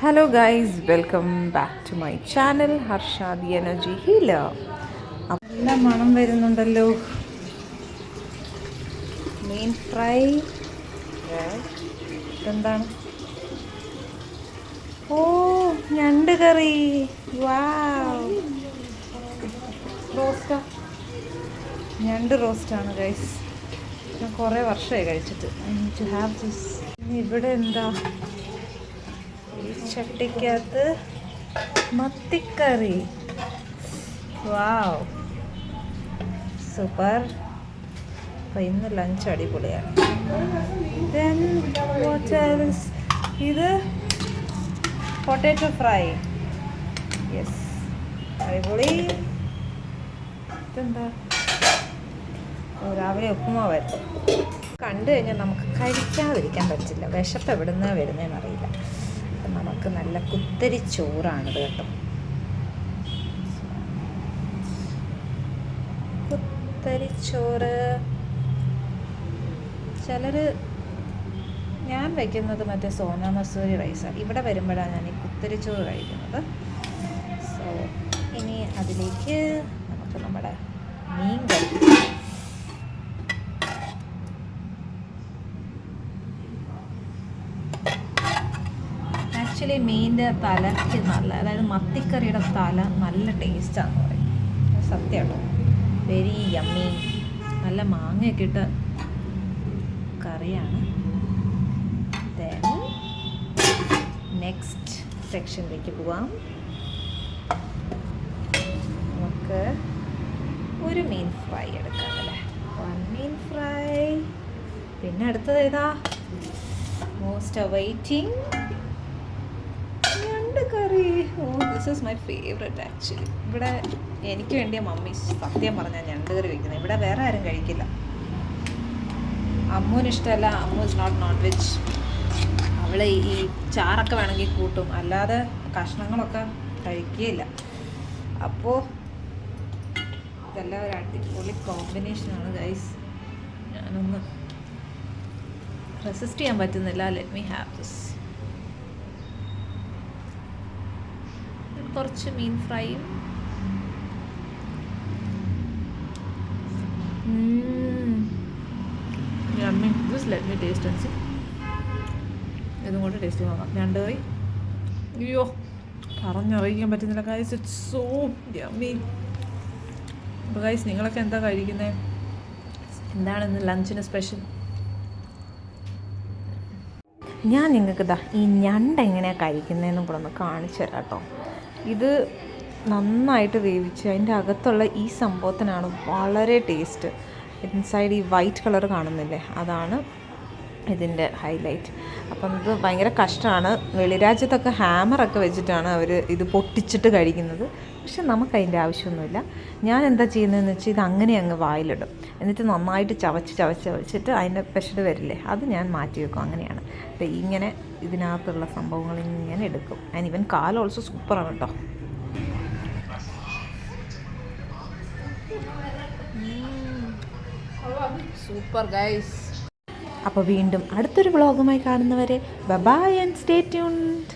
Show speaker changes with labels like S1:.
S1: Hello guys, welcome back to my channel Harsha the energy healer. നല്ല മണം വരുന്നുണ്ടല്ലോ. മീൻ ഫ്രൈ. എന്താണ്? ഓ, ഞണ്ട് കറി. വാവ്, റോസ്റ്റാ. ഞണ്ട് റോസ്റ്റാണ് ഗൈസ്. ഞാൻ കുറേ വർഷമായി കഴിച്ചിട്ട്. I need to have this. ഇവിടെ എന്താ? ഈ ചട്ടിക്കകത്ത് മത്തിക്കറി. വാവ്, സൂപ്പർ. അപ്പം ഇന്ന് ലഞ്ച് അടിപൊളിയാണ്. Then what else? ഇത് പൊട്ടാറ്റോ ഫ്രൈ. യെസ്, അടിപൊളി. ഇതെന്താ? രാവിലെ ഉപ്പുമാവായിരുന്നു. കണ്ടു കഴിഞ്ഞാൽ നമുക്ക് കഴിക്കാതിരിക്കാൻ പറ്റില്ല. വിശപ്പ് എവിടുന്നാണ് വരുന്നതെന്ന് അറിയില്ല. നമുക്ക് നല്ല കുത്തരി ചോറാണിത് കേട്ടോ. കുത്തരിച്ചോറ്. ചിലർ, ഞാൻ വയ്ക്കുന്നത് മറ്റേ സോന മസൂരി റൈസാണ്. ഇവിടെ വരുമ്പോഴാണ് ഞാൻ ഈ കുത്തരിച്ചോറ് കഴിക്കുന്നത്. സോ ഇനി അതിലേക്ക് നമുക്ക് നമ്മുടെ മീൻ കറി. ആക്ച്വലി മീനിൻ്റെ തലയ്ക്ക് നല്ല, അതായത് മത്തിക്കറിയുടെ തല നല്ല ടേസ്റ്റാണെന്ന് പറയും. സത്യം കേട്ടോ. Very yummy. നല്ല മാങ്ങയൊക്കെ ഇട്ട കറിയാണ്. ദെൻ നെക്സ്റ്റ് സെക്ഷനിലേക്ക് പോവാം. നമുക്ക് ഒരു മീൻ ഫ്രൈ എടുക്കാം അല്ലേ. 1 മീൻ ഫ്രൈ. പിന്നെ അടുത്തത് ഏതാ? Most awaiting curry. Oh, this is my favourite actually. ഇവിടെ എനിക്ക് വേണ്ടിയ മമ്മി സത്യം പറഞ്ഞാൽ ഞണ്ട് കറി വയ്ക്കുന്നത്. ഇവിടെ വേറെ ആരും കഴിക്കില്ല. അമ്മൂന് ഇഷ്ടമല്ല. Ammu is known veg. അവൾ ഈ ചാറൊക്കെ വേണമെങ്കിൽ കൂട്ടും, അല്ലാതെ കഷ്ണങ്ങളൊക്കെ കഴിക്കുകയില്ല. അപ്പോൾ ഇതെല്ലാം ഒരു അടിപൊളി കോമ്പിനേഷനാണ് ഗൈസ്. ഞാനൊന്ന് റെസിസ്റ്റ് ചെയ്യാൻ പറ്റുന്നില്ല. Let me have this. കുറച്ച് മീൻ ഫ്രൈയും ഇതും കൂടെ ടേസ്റ്റ് നോക്കാം. ഞണ്ട് കറി. അയ്യോ, പറഞ്ഞറിയിക്കാൻ പറ്റുന്നില്ല ഗൈസ്. It's so yummy. അപ്പോൾ ഗൈസ്, നിങ്ങളൊക്കെ എന്താ കഴിക്കുന്നത്? എന്താണ് ഇന്ന് ലഞ്ചിന് സ്പെഷ്യൽ? ഞാൻ നിങ്ങൾക്ക് ഈ ഞണ്ട് എങ്ങനെയാണ് കഴിക്കുന്നതെന്നും കൂടെ ഒന്ന് കാണിച്ചു തരാം കേട്ടോ. ഇത് നന്നായിട്ട് വേവിച്ച് അതിൻ്റെ അകത്തുള്ള ഈ സംഭവത്തിനാണ് വളരെ ടേസ്റ്റ്. ഇൻസൈഡ് ഈ വൈറ്റ് കളർ കാണുന്നില്ലേ, അതാണ് ഇതിൻ്റെ ഹൈലൈറ്റ്. അപ്പം ഇത് ഭയങ്കര കഷ്ടമാണ്. വെളിരാജ്യത്തൊക്കെ ഹാമറൊക്കെ വെച്ചിട്ടാണ് അവർ ഇത് പൊട്ടിച്ചിട്ട് കഴിക്കുന്നത്. പക്ഷെ നമുക്കതിൻ്റെ ആവശ്യമൊന്നുമില്ല. ഞാൻ എന്താ ചെയ്യുന്നതെന്ന് വെച്ചാൽ ഇത് അങ്ങനെ അങ്ങ് വായിലിടും. എന്നിട്ട് നന്നായിട്ട് ചവച്ചിട്ട് അതിൻ്റെ പെഷഡ് വരില്ലേ, അത് ഞാൻ മാറ്റി വെക്കും. അങ്ങനെയാണ്. അപ്പോൾ ഇങ്ങനെ ഇതിനകത്തുള്ള സംഭവങ്ങൾ ഇങ്ങനെ എടുക്കും. ആൻഡ് ഇവൻ കാൽ ഓൾസോ സൂപ്പറാണ് കേട്ടോ. Super guys. അപ്പോൾ വീണ്ടും അടുത്തൊരു വ്ളോഗുമായി കാണുന്നവരെ ബൈ ആൻഡ് സ്റ്റേ ട്യൂൺഡ്.